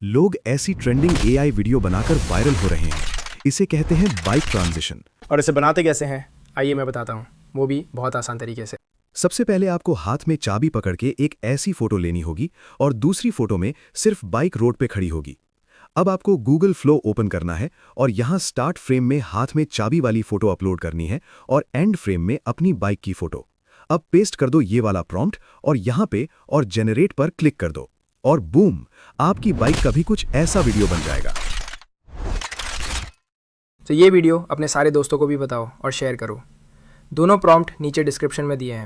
लोग ऐसी trending AI video बनाकर वायरल हो रहे हैं। इसे कहते हैं बाइक ट्रांजिशन। और इसे बनाते कैसे हैं आइए मैं बताता हूँ, वो भी बहुत आसान तरीके से। सबसे पहले आपको हाथ में चाबी पकड़ के एक ऐसी फोटो लेनी होगी और दूसरी फोटो में सिर्फ बाइक रोड पे खड़ी होगी। अब आपको गूगल फ्लो ओपन करना है और यहाँ स्टार्ट फ्रेम में हाथ में चाबी वाली फोटो अपलोड करनी है और एंड फ्रेम में अपनी बाइक की फोटो। अब पेस्ट कर दो ये वाला प्रॉम्प्ट और यहाँ पे और जेनरेट पर क्लिक कर दो और बूम, आपकी बाइक का भी कुछ ऐसा वीडियो बन जाएगा। तो ये वीडियो अपने सारे दोस्तों को भी बताओ और शेयर करो। दोनों प्रॉम्प्ट नीचे डिस्क्रिप्शन में दिए हैं।